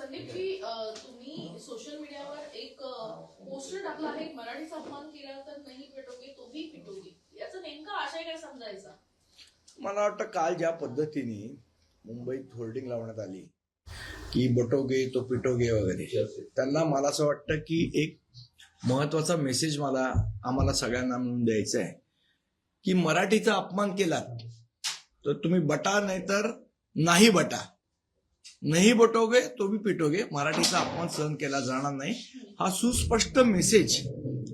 संदीपजी, तुम्ही सोशल मीडियावर एक पोस्टर टाकला आहे, मराठीचा अपमान केला तर नाही पेटोगे तो भी पिटोगे. याचा नेमका आशय काय समजायचा? मला वाटतं काल ज्या पद्धतीने मुंबईत होर्डिंग लावण्यात आली की बटोगे तो पिटोगे वगैरे, त्यांना मला असं वाटतं की एक महत्वाचा मेसेज आम्हाला सगळ्यांना मिळून द्यायचा आहे की मराठीचा अपमान केलात तर तुम्ही बटा, नाहीतर नाही बटा. नाही बटोगे तो भी पिटोगे. मराठीचा अपमान सहन केला जाणार नाही, हा सुस्पष्ट मेसेज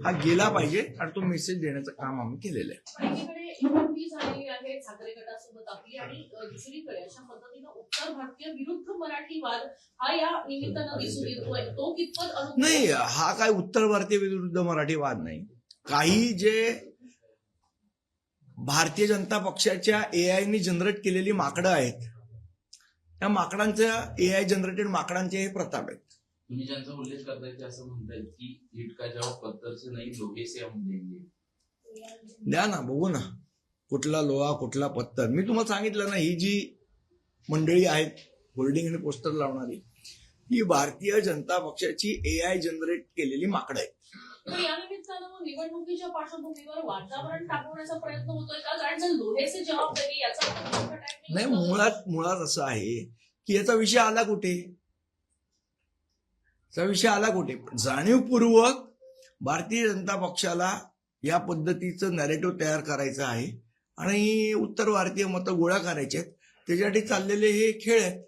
हा गेला पाहिजे आणि तो मेसेज देण्याचं काम आम्ही केलेलं आहे. एकीकडे युती झालेली आहे ठाकरे गटासोबत आपली, आणि दुसरीकडे अशा पद्धतीनं उत्तर भारतीय विरुद्ध मराठी वाद हा या निमित्तानं दिसून येतोय. तो कितपत नाही, हा काय उत्तर भारतीय विरुद्ध मराठी वाद नाही. काही जे भारतीय जनता पक्षाच्या एआयनी जनरेट केलेली माकडं आहेत, त्या माकडांच्या एआय जनरेटेड माकडांचे हे प्रताप आहेत. तुम्ही ज्यांचा उल्लेख करताय ते असं म्हणतायत की ईट का जवाब पत्थर से नहीं लोहे से हम देंगे. द्या ना, बघू ना कुठला लोहा कुठला पत्थर. मी तुम्हाला सांगितलं ना, ही जी मंडळी आहेत होर्डिंग आणि पोस्टर लावणारी, ही भारतीय जनता पक्षाची एआय जनरेट केलेली माकडं आहेत. पण या निमित्तानं निवडणुकीच्या पार्श्वभूमीवर वातावरण टाकवण्याचा प्रयत्न होतोय का? कारण जर लोहेचे जबाब देणे याचा नाही, मुळात असं आहे की याचा विषय आला कुठे, जाणीवपूर्वक भारतीय जनता पक्षाला या पद्धतीचं नॅरेटिव्ह तयार करायचं आहे आणि उत्तर भारतीय मतं गोळा करायचे आहेत. त्याच्यासाठी चाललेले हे खेळ आहेत.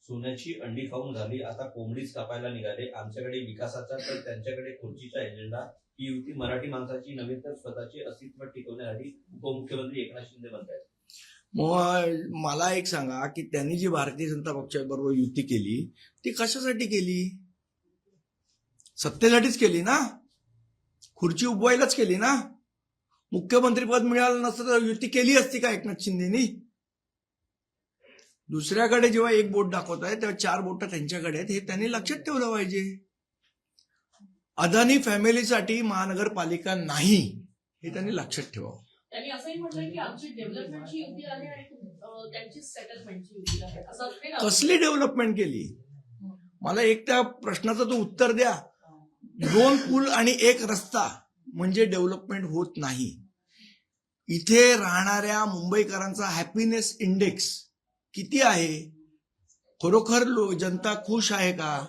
सोन्याची अंडी खाऊन झाली, आता कोंबडीच कापायला निघाले. आमच्याकडे विकासाचा तर त्यांच्याकडे खुर्चीचा एजेंडा. ही युती मराठी माणसाची नव्हे तर स्वतःचे अस्तित्व टिकवण्यासाठी उपमुख्यमंत्री एकनाथ शिंदे म्हणतात. मग मला एक सांगा की त्यांनी जी भारतीय जनता पक्षाबरोबर युती केली ती कशासाठी केली? सत्तेसाठीच केली ना, खुर्ची उभवायलाच केली ना. मुख्यमंत्री पद मिळालं नसतं तर युती केली असती का एकनाथ शिंदेनी? दुसऱ्याकडे जेव्हा एक बोट दाखवत आहे तेव्हा चार बोट त्यांच्याकडे आहेत, हे त्यांनी लक्षात ठेवलं पाहिजे. अदानी फॅमिलीसाठी महानगरपालिका नाही, हे त्यांनी लक्षात ठेवावं. त्यांनी असंही म्हटलंय की आमची डेव्हलपमेंटची युती आहे आणि त्यांची सेटलमेंटची युती आहे. असं कसली डेव्हलपमेंट केली? मला एक त्या प्रश्नाचं तो उत्तर द्या. 2 पूल आणि 1 रस्ता म्हणजे डेव्हलपमेंट होत नाही. इथे राहणाऱ्या मुंबईकरांचा हॅपीनेस इंडेक्स किती आहे? खरोखर जनता खुश आहे का?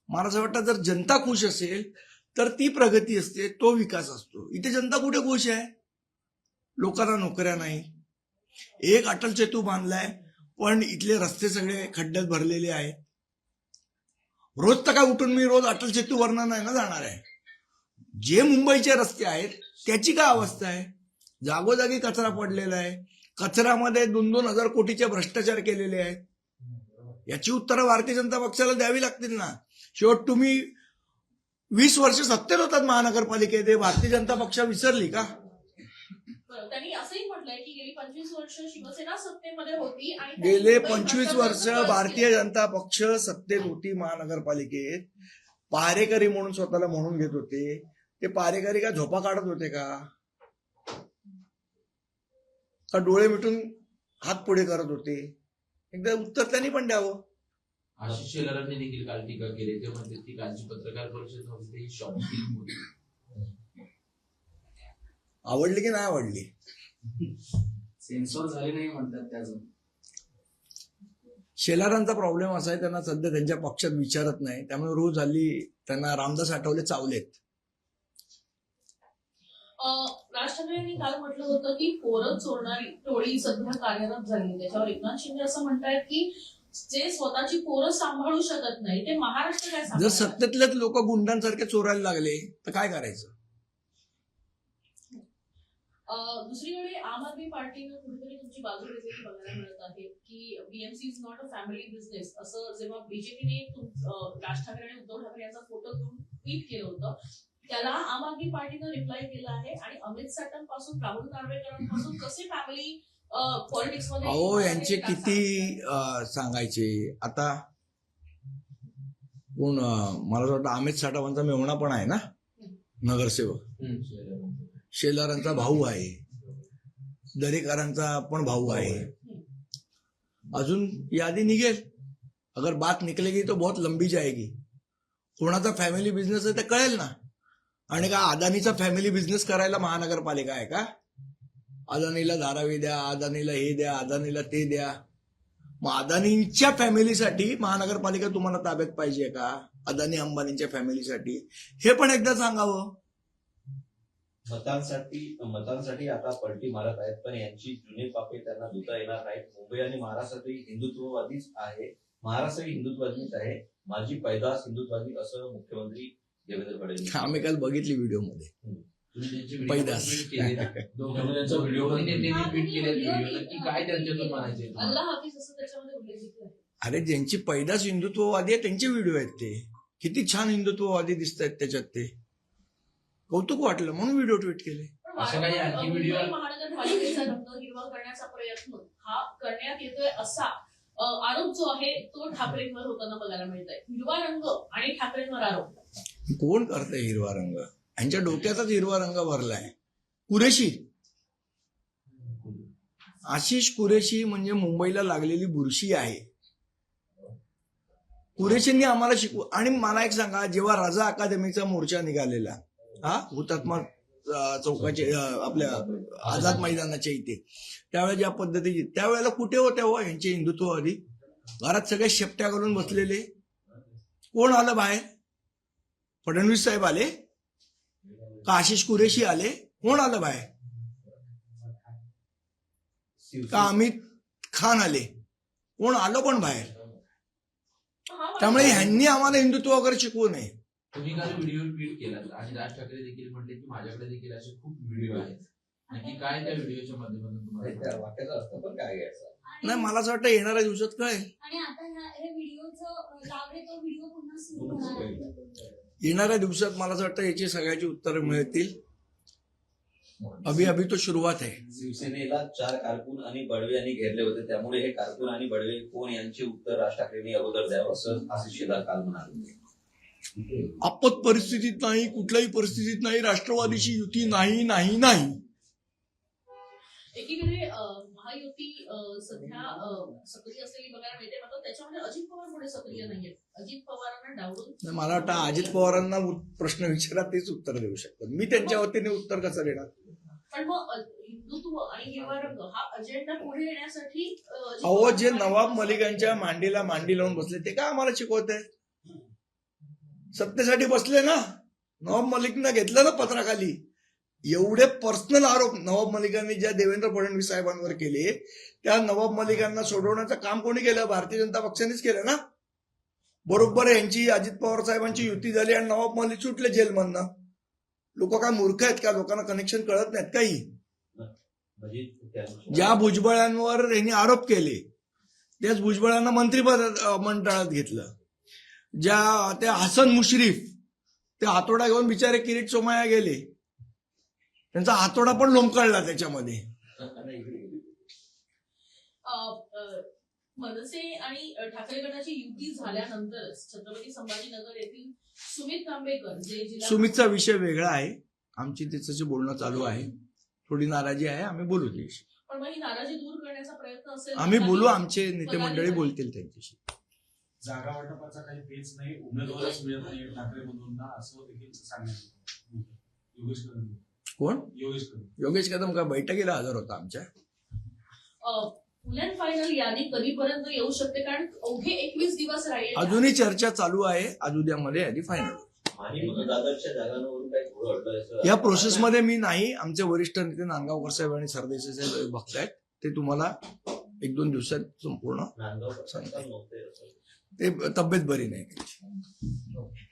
मला असं वाटतं जर जनता खुश असेल तर ती प्रगती असते, तो विकास असतो. इथे जनता कुठे खुश आहे? लोकांना नोकऱ्या नाही. एक अटल सेतू बांधलाय पण इथले रस्ते सगळे खड्ड्यात भरलेले आहेत. रोज तर काय उठून मी रोज अटल सेतू वरनं नाही ना जाणार आहे. जे मुंबईचे रस्ते आहेत त्याची काय अवस्था आहे? जागोजागी कचरा पडलेला आहे. कचऱ्यामध्ये 2-2 हजार कोटीचे भ्रष्टाचार केलेले आहेत. याची उत्तरं भारतीय जनता पक्षाला द्यावी लागतील ना. शेवट तुम्ही 20 वर्ष सत्तेत होतात महानगरपालिकेत, भारतीय जनता पक्ष विसरली का? त्यांनी असंही म्हटलंय की गेली 25 वर्ष शिवसेना सत्तेमध्ये होती आणि गेले 25 वर्ष भारतीय जनता पक्ष सत्तेत होती महानगरपालिकेत. पहारेकरी म्हणून स्वतःला म्हणून घेत होते. ते पहारेकरी का झोपा काढत होते का डोळे मिटून हात पुढे करत होते? एकदा उत्तर त्यांनी पण द्यावं. आशिष शेलारांनी देखील काल टीका केली. ते म्हणते की कालची पत्रकार परिषद होती ही शॉकिंग होती. आवडली की नाही आवडली? सेन्सॉर झाले नाही म्हणतात. त्याचं शेलारांचा प्रॉब्लेम असा आहे, त्यांना सध्या त्यांच्या पक्षात विचारत नाही, त्यामुळे रोज हल्ली त्यांना रामदास आठवले चावलेत. राज ठाकरेंनी काल म्हटलं होतं की पोरं चोरणारी टोळी सध्या कार्यरत झाली. त्याच्यावर एकनाथ शिंदे असं म्हणतायत की जे स्वतःची पोरं सांभाळू शकत नाही ते महाराष्ट्र काय जर सांभाळणार? सत्तेतलेच लोक गुंडांसारखे चोरायला लागले तर काय करायचं? दुसरीकडे आम आदमी पार्टीनं कुठेतरी तुमची बाजू घेतलेली बघायला मिळत आहे की BMC is not a family business, असं जेव्हा बीजेपीने राज ठाकरे आणि उद्धव ठाकरे यांचा फोटो घेऊन ट्विट केलं होतं, त्याला आम आदमी पार्टीनं रिप्लाय केला आहे. आणि अमित साटमपासून राहुल नार्वेकरांपासून कसे फॅमिली पॉलिटिक्स मध्ये अहो, यांचे किती सांगायचे. आता कोण, मला वाटतं अमित साटमांचा मेहुणा पण आहे ना नगरसेवक, शेलारांचा भाऊ आहे, दरेकरांचा पण भाऊ आहे. अजून यादी निघेल. अगर बात निकलेगी तो बहुत लंबी जाएगी. कोणाचा फॅमिली बिझनेस आहे ते कळेल ना. आणि का अदानीचा फॅमिली बिझनेस करायला महानगरपालिका आहे का? अदानीला धारावी द्या, अदानीला हे द्या, अदानीला ते द्या. मग अदानींच्या फॅमिलीसाठी महानगरपालिका तुम्हाला ताब्यात पाहिजे का? अदानी अंबानींच्या फॅमिलीसाठी हे पण एकदा सांगावं. मतांसाठी आता पलटी मारत आहेत, पण यांची जुने पापे त्यांना धुता येणार नाहीत. मुंबई आणि महाराष्ट्रातही हिंदुत्ववादीच आहे. महाराष्ट्रही हिंदुत्ववादीच आहे. माझी पैदास हिंदुत्ववादी असं मुख्यमंत्री देवेंद्र फडणवीस. आम्ही काल बघितली व्हिडिओमध्ये पैदास. काय त्यांच्यातून म्हणायचे अल्लाह हाफिज असं त्याच्यामध्ये उल्लेखित आहे. अरे ज्यांची पैदास हिंदुत्ववादी आहे त्यांचे व्हिडिओ आहेत ते. किती छान हिंदुत्ववादी दिसत आहेत त्याच्यात. ते कौतुक वाटलं म्हणून व्हिडिओ ट्विट केले. असं काही आणखी व्हिडिओ मुंबई महानगरपालिकेचा रंग हिरवा करण्याचा प्रयत्न हा करण्यात येतोय असा आरोप जो आहे तो ठाकरेंवर होताना बघायला मिळत आहे. हिरवा रंग आणि ठाकरेंवर आरोप. कोण करतंय हिरवा रंग? यांच्या डोक्यातच हिरवा रंग भरलाय. कुरेशी, आशिष कुरेशी म्हणजे मुंबईला लागलेली बुरशी आहे. कुरेशींनी आम्हाला शिकवू. आणि मला एक सांगा, जेव्हा रजा अकादमीचा मोर्चा निघालेला हुतात्मा चौकाचे आपल्या आझाद मैदानाच्या इथे, त्यावेळेला ज्या पद्धतीची, त्यावेळेला कुठे होत्या हो यांचे हिंदुत्ववादी? घरात सगळे शेपट्या घालून बसलेले. कोण आलं बाहेर? फडणवीस साहेब आले का आशिष कुरेशी आले? कोण आलं बाहेर? का अमित खान आले? कोण आलं कोण बाहेर? त्यामुळे ह्यांनी आम्हाला हिंदुत्व वगैरे शिकवू नये. तुम्ही काल व्हिडिओ ट्विट केला आणि राज ठाकरे देखील म्हटले की माझ्याकडे देखील असे खूप व्हिडिओ आहेत. नक्की काय त्या व्हिडिओच्या माध्यमातून तुम्हाला वाक्याचा अर्थ पण काय घ्यायचा? नाही, मला असं वाटतं येणाऱ्या दिवसात कळेल. आणि आता हे व्हिडिओचं लावले तो व्हिडिओ पुन्हा सुरू होणार आहे. येणाऱ्या दिवसात मला असं वाटतं याची सगळ्याची उत्तरं मिळतील. अभी तो सुरुवात आहे. शिवसेनेला 4 कारकून आणि बडवे यांनी घेरले होते, त्यामुळे हे कारकून आणि बडवे कोण यांचे उत्तर राज ठाकरेंनी अगोदर द्यावं असं आशिष शेलार काल म्हणाले. आपत परिस्थितीत नाही, कुठल्याही परिस्थितीत नाही, राष्ट्रवादीची युती नाही नाही नाही. एकीकडे महायुती सध्या सक्रिय असलेली बघायला मिळते, मात्र त्याच्यामध्ये अजित पवार पुढे सक्रिय नाहीये. अजित पवारांना डावलून मला वाटतं अजित पवारांना प्रश्न विचारा, तेच उत्तर देऊ शकतात. मी त्यांच्या वतीने उत्तर कसं देणार? पण मग हिंदुत्व आणि हिरवा रंग हा अजेंडा पुढे येण्यासाठी अहो, जे नवाब मलिकांच्या मांडीला मांडी लावून बसले ते का आम्हाला शिकवत आहे? सत्तेसाठी बसले ना. नवाब मलिकनं घेतलं ना पत्राखाली. एवढे पर्सनल आरोप नवाब मलिकांनी ज्या देवेंद्र फडणवीस साहेबांवर केले, त्या नवाब मलिकांना सोडवण्याचं काम कोणी केलं? भारतीय जनता पक्षानेच केलं ना. बरोबर यांची अजित पवार साहेबांची युती झाली आणि नवाब मलिक सुटले जेलमधनं. लोक काय मूर्ख आहेत का? लोकांना कनेक्शन कळत नाहीत काही? ज्या भुजबळांवर यांनी आरोप केले त्याच भुजबळांना मंत्रिपद मंडळात घेतलं. ज्या त्या हसन मुश्रीफ ते हातोडा घेऊन बिचारे किरीट सोमय्या गेले, त्यांचा हातोडा पण लोंबकळला त्याच्यामध्ये. मनसे आणि ठाकरे गटाची युती झाल्यानंतरच छत्रपती संभाजीनगर येथील सुमित तांबेकर जे सुमितचा विषय वेगळा आहे. आमची त्याचं बोलणं चालू आहे. थोडी नाराजी आहे, आम्ही बोलू त्याशी. पण मग ही नाराजी दूर करण्याचा प्रयत्न असेल. आम्ही बोलू, आमचे नेते मंडळी बोलतील त्यांच्याशी. जागा वाटपाचा काही पेच नाही, उमेदवारच मिळत नाही ठाकरे मधून असं देखील सांगितलं योगेश कदम. कोण? योगेश कदम का बैठकीला हजर होता आमच्या? फुल फायनल यादी कधीपर्यंत येऊ शकते? कारण अवघे 21 दिवस राहिले. अजूनही चर्चा चालू आहे. आज उद्यामध्ये यादी फायनल. या प्रोसेसमध्ये मी नाही, आमचे वरिष्ठ नेते नांदगावकर साहेब आणि सरदेसाई साहेब बघतायत. ते तुम्हाला 1-2 दिवसात संपूर्ण सांगतात. ते तब्येत बरी नाही.